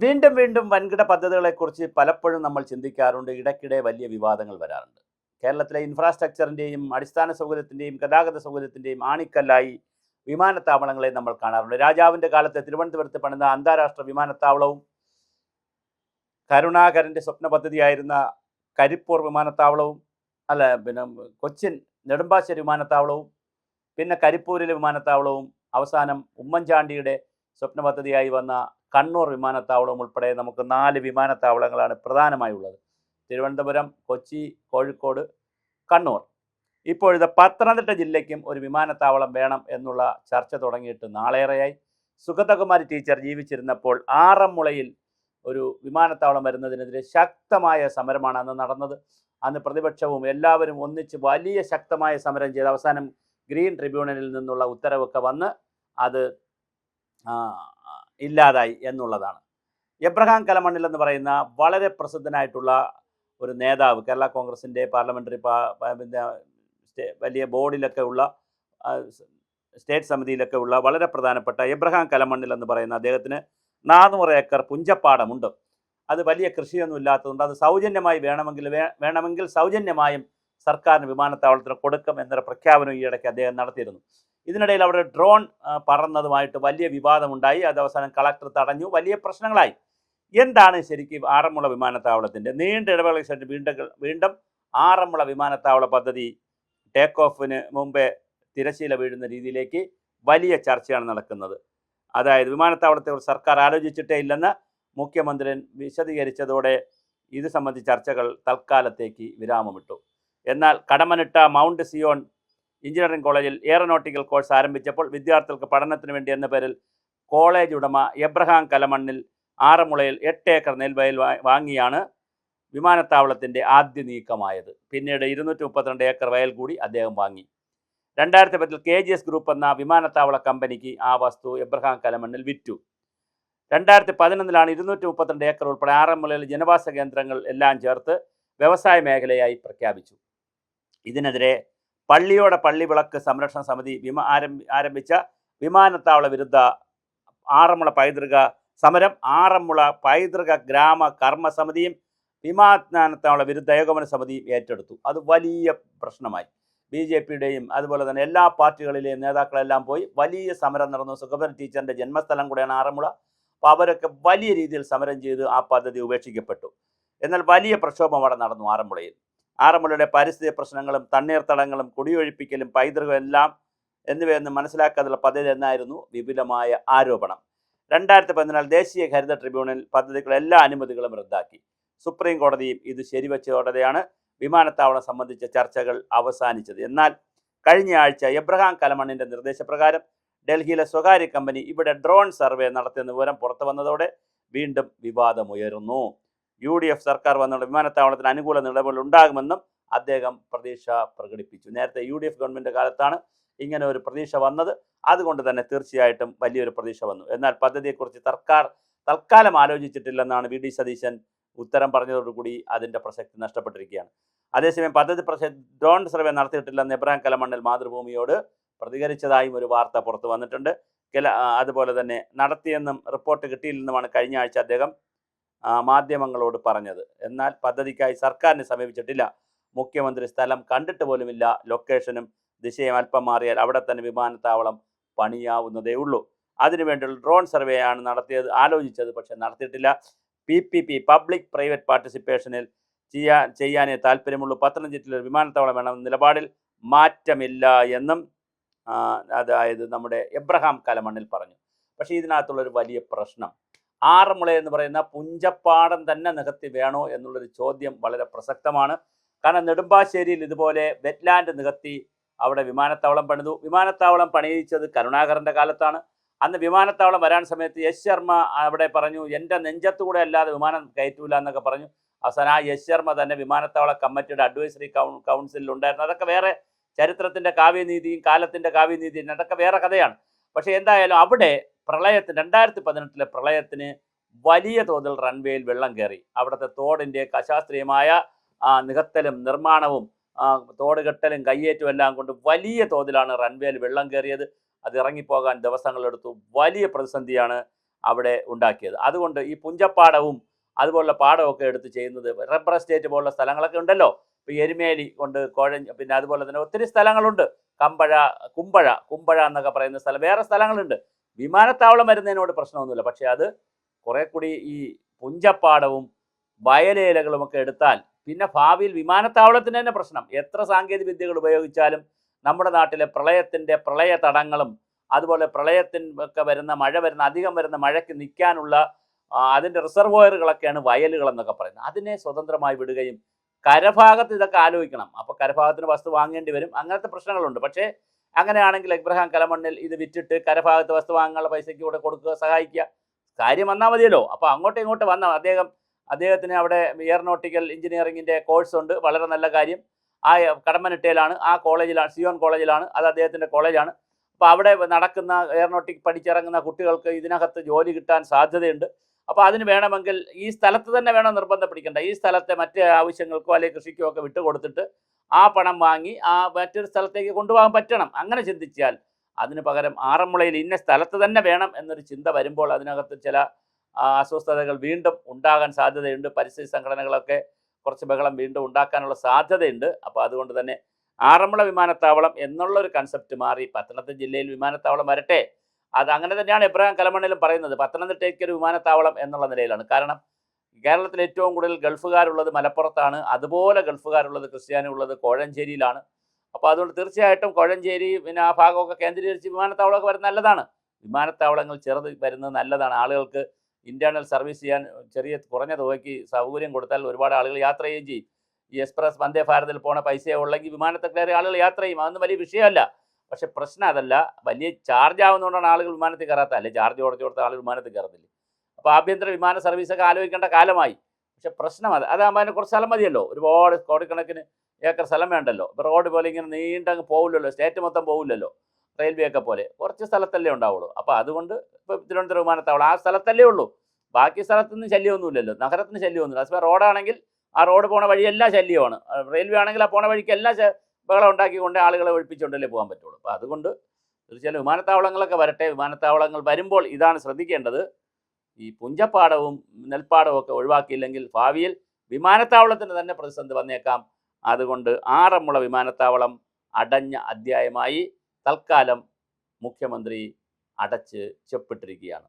വീണ്ടും വീണ്ടും വൻകിട പദ്ധതികളെക്കുറിച്ച് പലപ്പോഴും നമ്മൾ ചിന്തിക്കാറുണ്ട്. ഇടയ്ക്കിടെ വലിയ വിവാദങ്ങൾ വരാറുണ്ട്. കേരളത്തിലെ ഇൻഫ്രാസ്ട്രക്ചറിൻ്റെയും അടിസ്ഥാന സൗകര്യത്തിൻ്റെയും ഗതാഗത സൗകര്യത്തിൻ്റെയും ആണിക്കല്ലായി വിമാനത്താവളങ്ങളെ നമ്മൾ കാണാറുണ്ട്. രാജാവിൻ്റെ കാലത്ത് തിരുവനന്തപുരത്ത് പണിത അന്താരാഷ്ട്ര വിമാനത്താവളവും കരുണാകരൻ്റെ സ്വപ്ന പദ്ധതിയായിരുന്ന കരിപ്പൂർ വിമാനത്താവളവും പിന്നെ കൊച്ചിൻ നെടുമ്പാശ്ശേരി വിമാനത്താവളവും പിന്നെ കരിപ്പൂരിലെ വിമാനത്താവളവും അവസാനം ഉമ്മൻചാണ്ടിയുടെ സ്വപ്ന പദ്ധതിയായി വന്ന കണ്ണൂർ വിമാനത്താവളവും ഉൾപ്പെടെ നമുക്ക് 4 വിമാനത്താവളങ്ങളാണ് പ്രധാനമായുള്ളത്. തിരുവനന്തപുരം, കൊച്ചി, കോഴിക്കോട്, കണ്ണൂർ. ഇപ്പോഴത്തെ പത്തനംതിട്ട ജില്ലയ്ക്കും ഒരു വിമാനത്താവളം വേണം എന്നുള്ള ചർച്ച തുടങ്ങിയിട്ട് നാളേറെയായി. സുഗതകുമാരി ടീച്ചർ ജീവിച്ചിരുന്നപ്പോൾ ആറന്മുളയിൽ ഒരു വിമാനത്താവളം വരുന്നതിനെതിരെ ശക്തമായ സമരമാണ് അന്ന് നടന്നത്. അന്ന് പ്രതിപക്ഷവും എല്ലാവരും ഒന്നിച്ച് വലിയ ശക്തമായ സമരം ചെയ്ത് അവസാനം ഗ്രീൻ ട്രിബ്യൂണലിൽ നിന്നുള്ള ഉത്തരവൊക്കെ വന്ന് അത് ഇല്ലാതായി എന്നുള്ളതാണ്. എബ്രഹാം കലമണ്ണിൽ എന്ന് പറയുന്ന വളരെ പ്രസിദ്ധനായിട്ടുള്ള ഒരു നേതാവ്, കേരള കോൺഗ്രസിൻ്റെ പാർലമെൻ്ററി വലിയ ബോർഡിലൊക്കെ ഉള്ള സ്റ്റേറ്റ് സമിതിയിലൊക്കെ ഉള്ള വളരെ പ്രധാനപ്പെട്ട എബ്രഹാം കലമണ്ണിൽ എന്ന് പറയുന്ന അദ്ദേഹത്തിന് 400 ഏക്കർ പുഞ്ചപ്പാടമുണ്ട്. അത് വലിയ കൃഷിയൊന്നും ഇല്ലാത്തതുകൊണ്ട് അത് സൗജന്യമായി വേണമെങ്കിൽ സൗജന്യമായും സർക്കാരിന് വിമാനത്താവളത്തിന് കൊടുക്കും എന്നൊരു പ്രഖ്യാപനം ഈ ഇടയ്ക്ക് അദ്ദേഹം നടത്തിയിരുന്നു. ഇതിനിടയിൽ അവിടെ ഡ്രോൺ പറന്നതുമായിട്ട് വലിയ വിവാദമുണ്ടായി. അത് അവസാനം കളക്ടർ തടഞ്ഞു. വലിയ പ്രശ്നങ്ങളായി. എന്താണ് ശരിക്കും ആറന്മുള വിമാനത്താവളത്തിൻ്റെ നീണ്ട ഇടവേളയ്ക്ക് ശേഷം വീണ്ടും ആറന്മുള വിമാനത്താവള പദ്ധതി ടേക്ക് ഓഫിന് മുമ്പേ തിരശ്ശീല വീഴുന്ന രീതിയിലേക്ക് വലിയ ചർച്ചയാണ് നടക്കുന്നത്. അതായത് വിമാനത്താവളത്തെ സർക്കാർ ആലോചിച്ചിട്ടേ ഇല്ലെന്ന് മുഖ്യമന്ത്രി വിശദീകരിച്ചതോടെ ഇത് സംബന്ധിച്ച ചർച്ചകൾ തൽക്കാലത്തേക്ക് വിരാമമിട്ടു. എന്നാൽ കടമനിട്ട മൗണ്ട് സിയോൺ എഞ്ചിനീയറിംഗ് കോളേജിൽ എയറോനോട്ടിക്കൽ കോഴ്സ് ആരംഭിച്ചപ്പോൾ വിദ്യാർത്ഥികൾക്ക് പഠനത്തിന് വേണ്ടി എന്ന പേരിൽ കോളേജ് ഉടമ എബ്രഹാം കലമണ്ണിൽ ആറന്മുളയിൽ 8 ഏക്കർ നെൽവയൽ വാങ്ങിയാണ് വിമാനത്താവളത്തിൻ്റെ ആദ്യ നീക്കമായത്. പിന്നീട് 232 ഏക്കർ വയൽ കൂടി അദ്ദേഹം വാങ്ങി. 2010 KGS ഗ്രൂപ്പ് എന്ന വിമാനത്താവള കമ്പനിക്ക് ആ വസ്തു എബ്രഹാം കലമണ്ണിൽ വിറ്റു. 2011 232 ഏക്കർ ഉൾപ്പെടെ ആറന്മുളയിൽ ജനവാസ കേന്ദ്രങ്ങൾ എല്ലാം ചേർത്ത് വ്യവസായ മേഖലയായി പ്രഖ്യാപിച്ചു. ഇതിനെതിരെ പള്ളിയോടെ പള്ളി വിളക്ക് സംരക്ഷണ സമിതി ആരംഭിച്ച വിമാനത്താവള വിരുദ്ധ ആറന്മുള പൈതൃക സമരം ആറന്മുള പൈതൃക ഗ്രാമ കർമ്മ സമിതിയും വിമാനത്താവള വിരുദ്ധ ഏകോപന സമിതിയും ഏറ്റെടുത്തു. അത് വലിയ പ്രശ്നമായി. BJPയുടെയും അതുപോലെ തന്നെ എല്ലാ പാർട്ടികളിലെയും നേതാക്കളെല്ലാം പോയി വലിയ സമരം നടന്നു. സുഗതകുമാരി ടീച്ചറിൻ്റെ ജന്മസ്ഥലം കൂടെയാണ് ആറന്മുള. അപ്പോൾ അവരൊക്കെ വലിയ രീതിയിൽ സമരം ചെയ്ത് ആ പദ്ധതി ഉപേക്ഷിക്കപ്പെട്ടു. എന്നാൽ വലിയ പ്രക്ഷോഭം അവിടെ നടന്നു ആറന്മുളയിൽ. ആറന്മുളയുടെ പരിസ്ഥിതി പ്രശ്നങ്ങളും തണ്ണീർത്തടങ്ങളും കുടിയൊഴിപ്പിക്കലും പൈതൃകം എല്ലാം എന്നിവയൊന്നും മനസ്സിലാക്കാതുള്ള പദ്ധതി എന്നായിരുന്നു വിപുലമായ ആരോപണം. 2014 ദേശീയ ഹരിത ട്രിബ്യൂണൽ പദ്ധതികളുടെ എല്ലാ അനുമതികളും റദ്ദാക്കി. സുപ്രീം കോടതിയും ഇത് ശരിവെച്ചതോടെയാണ് വിമാനത്താവളം സംബന്ധിച്ച ചർച്ചകൾ അവസാനിച്ചത്. എന്നാൽ കഴിഞ്ഞ ആഴ്ച എബ്രഹാം കലമണ്ണിൻ്റെ നിർദ്ദേശപ്രകാരം ഡൽഹിയിലെ സ്വകാര്യ കമ്പനി ഇവിടെ ഡ്രോൺ സർവേ നടത്തിയെന്ന വിവരം പുറത്തു വന്നതോടെ വീണ്ടും വിവാദമുയരുന്നു. UDF സർക്കാർ വന്നുള്ള വിമാനത്താവളത്തിന് അനുകൂല നിലപാടുകൾ ഉണ്ടാകുമെന്നും അദ്ദേഹം പ്രതീക്ഷ പ്രകടിപ്പിച്ചു. നേരത്തെ UDF ഗവൺമെൻറ് കാലത്താണ് ഇങ്ങനെ ഒരു പ്രതീക്ഷ വന്നത്. അതുകൊണ്ട് തന്നെ തീർച്ചയായിട്ടും വലിയൊരു പ്രതീക്ഷ വന്നു. എന്നാൽ പദ്ധതിയെക്കുറിച്ച് തൽക്കാലം ആലോചിച്ചിട്ടില്ലെന്നാണ് VD സതീശൻ ഉത്തരം പറഞ്ഞതോടുകൂടി അതിൻ്റെ പ്രസക്തി നഷ്ടപ്പെട്ടിരിക്കുകയാണ്. അതേസമയം പദ്ധതി ഡ്രോൺ സർവേ നടത്തിയിട്ടില്ലെന്ന് എബ്രഹാം കലമണ്ണിൽ മാതൃഭൂമിയോട് പ്രതികരിച്ചതായും ഒരു വാർത്ത പുറത്തു വന്നിട്ടുണ്ട്. അതുപോലെ തന്നെ നടത്തിയെന്നും റിപ്പോർട്ട് കിട്ടിയില്ലെന്നുമാണ് കഴിഞ്ഞ ആഴ്ച അദ്ദേഹം മാധ്യമങ്ങളോട് പറഞ്ഞത്. എന്നാൽ പദ്ധതിക്കായി സർക്കാരിനെ സമീപിച്ചിട്ടില്ല. മുഖ്യമന്ത്രി സ്ഥലം കണ്ടിട്ട് പോലുമില്ല. ലൊക്കേഷനും ദിശയും അല്പം മാറിയാൽ അവിടെ തന്നെ വിമാനത്താവളം പണിയാവുന്നതേ ഉള്ളൂ. അതിനുവേണ്ടിയുള്ള ഡ്രോൺ സർവേയാണ് ആലോചിച്ചത്, പക്ഷെ നടത്തിയിട്ടില്ല. PPP പബ്ലിക് പ്രൈവറ്റ് പാർട്ടിസിപ്പേഷനിൽ ചെയ്യാനേ താല്പര്യമുള്ളൂ. പത്തനംതിട്ടയിൽ ഒരു വിമാനത്താവളം വേണമെന്ന നിലപാടിൽ മാറ്റമില്ല എന്നും അതായത് നമ്മുടെ എബ്രഹാം കലമണ്ണിൽ പറഞ്ഞു. പക്ഷേ ഇതിനകത്തുള്ളൊരു വലിയ പ്രശ്നം ആറന്മുള എന്ന് പറയുന്ന പുഞ്ചപ്പാടം തന്നെ നികത്തി വേണോ എന്നുള്ളൊരു ചോദ്യം വളരെ പ്രസക്തമാണ്. കാരണം നെടുമ്പാശ്ശേരിയിൽ ഇതുപോലെ വെറ്റ്ലാൻഡ് നികത്തി അവിടെ വിമാനത്താവളം പണിതു. വിമാനത്താവളം പണിയിച്ചത് കരുണാകരൻ്റെ കാലത്താണ്. അന്ന് വിമാനത്താവളം വരാൻ സമയത്ത് S ശർമ്മ അവിടെ പറഞ്ഞു, എൻ്റെ നെഞ്ചത്തുകൂടെ അല്ലാതെ വിമാനം കയറ്റൂല എന്നൊക്കെ പറഞ്ഞു. അവസാനം ആ S ശർമ്മ തന്നെ വിമാനത്താവള കമ്മിറ്റിയുടെ അഡ്വൈസറി കൗൺസിലിൽ ഉണ്ടായിരുന്നു. അതൊക്കെ വേറെ ചരിത്രത്തിൻ്റെ കാവ്യനീതിയും കാലത്തിൻ്റെ കാവ്യനീതിയും അതൊക്കെ വേറെ കഥയാണ്. പക്ഷേ എന്തായാലും അവിടെ 2018 പ്രളയത്തിന് വലിയ തോതിൽ റൺവേയിൽ വെള്ളം കയറി. അവിടുത്തെ തോടിൻ്റെ അശാസ്ത്രീയമായ നികത്തലും നിർമ്മാണവും തോട് കെട്ടലും കയ്യേറ്റും എല്ലാം കൊണ്ട് വലിയ തോതിലാണ് റൺവേയിൽ വെള്ളം കയറിയത്. അത് ഇറങ്ങിപ്പോകാൻ ദിവസങ്ങളെടുത്തു. വലിയ പ്രതിസന്ധിയാണ് അവിടെ ഉണ്ടാക്കിയത്. അതുകൊണ്ട് ഈ പുഞ്ചപ്പാടവും അതുപോലുള്ള പാടമൊക്കെ എടുത്ത് ചെയ്യുന്നത് റബ്ബർ എസ്റ്റേറ്റ് പോലുള്ള സ്ഥലങ്ങളൊക്കെ ഉണ്ടല്ലോ. ഇപ്പോൾ എരുമേലി കൊണ്ട് പിന്നെ അതുപോലെ തന്നെ ഒത്തിരി സ്ഥലങ്ങളുണ്ട്. കുമ്പഴ എന്നൊക്കെ പറയുന്ന സ്ഥലം, വേറെ സ്ഥലങ്ങളുണ്ട്. വിമാനത്താവളം വരുന്നതിനോട് പ്രശ്നമൊന്നുമില്ല. പക്ഷേ അത് കുറെ കൂടി ഈ പുഞ്ചപ്പാടവും വയലേലകളും ഒക്കെ എടുത്താൽ പിന്നെ ഭാവിയിൽ വിമാനത്താവളത്തിന് തന്നെ പ്രശ്നം. എത്ര സാങ്കേതിക വിദ്യകൾ ഉപയോഗിച്ചാലും നമ്മുടെ നാട്ടിലെ പ്രളയ തടങ്ങളും അതുപോലെ പ്രളയത്തിനൊക്കെ അധികം വരുന്ന മഴയ്ക്ക് നിൽക്കാനുള്ള അതിൻ്റെ റിസർവോയറുകളൊക്കെയാണ് വയലുകൾ എന്നൊക്കെ പറയുന്നത്. അതിനെ സ്വതന്ത്രമായി വിടുകയും കരഭാഗത്ത് ഇതൊക്കെ ആലോചിക്കണം. അപ്പോൾ കരഭാഗത്തിന് വസ്തു വാങ്ങേണ്ടി വരും. അങ്ങനത്തെ പ്രശ്നങ്ങളുണ്ട്. പക്ഷേ അങ്ങനെയാണെങ്കിൽ എബ്രഹാം കലമണ്ണിൽ ഇത് വിറ്റിട്ട് കരഭാഗത്ത് വസ്തു വാങ്ങാനുള്ള പൈസയ്ക്ക് കൂടെ കൊടുക്കുക, സഹായിക്കുക, കാര്യം വന്നാൽ മതിയല്ലോ. അപ്പോൾ അങ്ങോട്ടും ഇങ്ങോട്ട് വന്ന അദ്ദേഹത്തിന് അവിടെ എയറോനോട്ടിക്കൽ എഞ്ചിനീയറിംഗിൻ്റെ കോഴ്സ് ഉണ്ട്, വളരെ നല്ല കാര്യം. ആ കടമ്മനിട്ടയിലാണ്, ആ കോളേജിലാണ്, സിയോൺ കോളേജിലാണ്, അത് അദ്ദേഹത്തിൻ്റെ കോളേജാണ്. അപ്പോൾ അവിടെ നടക്കുന്ന എയറോനോട്ടിക് പഠിച്ചിറങ്ങുന്ന കുട്ടികൾക്ക് ഇതിനകത്ത് ജോലി കിട്ടാൻ സാധ്യതയുണ്ട്. അപ്പോൾ അതിന് വേണമെങ്കിൽ ഈ സ്ഥലത്ത് തന്നെ വേണം, നിർബന്ധം പിടിക്കേണ്ട. ഈ സ്ഥലത്തെ മറ്റ് ആവശ്യങ്ങൾക്കോ അല്ലെങ്കിൽ കൃഷിക്കോ ഒക്കെ വിട്ടുകൊടുത്തിട്ട് ആ പണം വാങ്ങി മറ്റൊരു സ്ഥലത്തേക്ക് കൊണ്ടുപോകാൻ പറ്റണം. അങ്ങനെ ചിന്തിച്ചാൽ അതിന് പകരം ആറന്മുളയിൽ ഇന്ന സ്ഥലത്ത് തന്നെ വേണം എന്നൊരു ചിന്ത വരുമ്പോൾ അതിനകത്ത് ചില അസ്വസ്ഥതകൾ വീണ്ടും ഉണ്ടാകാൻ സാധ്യതയുണ്ട്. പരിസ്ഥിതി സംഘടനകളൊക്കെ കുറച്ച് ബഹളം വീണ്ടും ഉണ്ടാക്കാനുള്ള സാധ്യതയുണ്ട്. അപ്പോൾ അതുകൊണ്ട് തന്നെ ആറന്മുള വിമാനത്താവളം എന്നുള്ളൊരു കൺസെപ്റ്റ് മാറി പത്തനംതിട്ട ജില്ലയിൽ വിമാനത്താവളം വരട്ടെ. അത് അങ്ങനെ തന്നെയാണ് എബ്രഹാം കലമണ്ണിലും പറയുന്നത്. പത്തനംതിട്ടയ്ക്ക് ഒരു വിമാനത്താവളം എന്നുള്ള നിലയിലാണ്. കാരണം കേരളത്തിൽ ഏറ്റവും കൂടുതൽ ഗൾഫുകാരുള്ളത് മലപ്പുറത്താണ്. അതുപോലെ ഗൾഫുകാരുള്ളത് ക്രിസ്ത്യാനികളുള്ളത് കോഴഞ്ചേരിയിലാണ്. അപ്പോൾ അതുകൊണ്ട് തീർച്ചയായിട്ടും കോഴഞ്ചേരി പിന്നെ ആ ഭാഗമൊക്കെ കേന്ദ്രീകരിച്ച് വിമാനത്താവളമൊക്കെ വരുന്നത് നല്ലതാണ്. വിമാനത്താവളങ്ങൾ ചെറുത് വരുന്നത് നല്ലതാണ്. ആളുകൾക്ക് ഇൻറ്റേർണൽ സർവീസ് ചെയ്യാൻ കുറഞ്ഞ തുകയ്ക്ക് സൗകര്യം കൊടുത്താൽ ഒരുപാട് ആളുകൾ യാത്ര ചെയ്യുകയും ചെയ്യും. ഈ എക്സ്പ്രസ് വന്ദേ ഭാരതിൽ പോണ പൈസ ഉള്ളെങ്കിൽ വിമാനത്തിൽ കയറി ആളുകൾ യാത്ര ചെയ്യും. അതൊന്നും വലിയ വിഷയമല്ല. പക്ഷെ പ്രശ്നം അതല്ല, വലിയ ചാർജ് ആവുന്നതുകൊണ്ടാണ് ആളുകൾ വിമാനത്തിൽ കയറാത്ത. അല്ലെ ചാർജ് കൊടുത്ത ആളുകൾ വിമാനത്തിൽ കയറത്തില്ല. അപ്പോൾ ആഭ്യന്തര വിമാന സർവീസൊക്കെ ആലോചിക്കേണ്ട കാലമായി. പക്ഷെ പ്രശ്നം അതാകുമ്പോൾ അതിന് കുറച്ച് സ്ഥലം മതിയല്ലോ. ഒരുപാട് കോടിക്കണക്കിന് ഏക്കർ സ്ഥലം വേണ്ടല്ലോ. ഇപ്പോൾ റോഡ് പോലെ ഇങ്ങനെ നീണ്ടങ്ങ് പോകില്ലല്ലോ, സ്റ്റേറ്റ് മൊത്തം പോകില്ലല്ലോ, റെയിൽവേ ഒക്കെ പോലെ കുറച്ച് സ്ഥലത്തല്ലേ ഉണ്ടാവുള്ളൂ. അപ്പോൾ അതുകൊണ്ട് ഇപ്പോൾ തിരുവനന്തപുരം വിമാനത്താവളം ആ സ്ഥലത്തല്ലേ ഉള്ളൂ. ബാക്കി സ്ഥലത്തൊന്നും ശല്യമൊന്നുമില്ലല്ലോ, നഗരത്തിന് ശല്യമൊന്നുമില്ല. അപ്പോൾ റോഡാണെങ്കിൽ ആ റോഡ് പോണ വഴിയെല്ലാം ശല്യമാണ്. റെയിൽവേ ആണെങ്കിൽ ആ പോണ വഴിക്ക് എല്ലാം ബഹളം ഉണ്ടാക്കിക്കൊണ്ട് ആളുകളെ ഒഴിപ്പിച്ചുകൊണ്ടല്ലേ പോകാൻ പറ്റുള്ളൂ. അപ്പോൾ അതുകൊണ്ട് തീർച്ചയായും വിമാനത്താവളങ്ങളൊക്കെ വരട്ടെ. വിമാനത്താവളങ്ങൾ വരുമ്പോൾ ഇതാണ് ശ്രദ്ധിക്കേണ്ടത്. ഈ പുഞ്ചപ്പാടവും നെൽപ്പാടവും ഒക്കെ ഒഴിവാക്കിയില്ലെങ്കിൽ ഭാവിയിൽ വിമാനത്താവളത്തിന് തന്നെ പ്രതിസന്ധി വന്നേക്കാം. അതുകൊണ്ട് ആറന്മുള വിമാനത്താവളം അടഞ്ഞ അധ്യായമായി തൽക്കാലം മുഖ്യമന്ത്രി അടച്ച് ചെപ്പിട്ടിരിക്കുകയാണ്.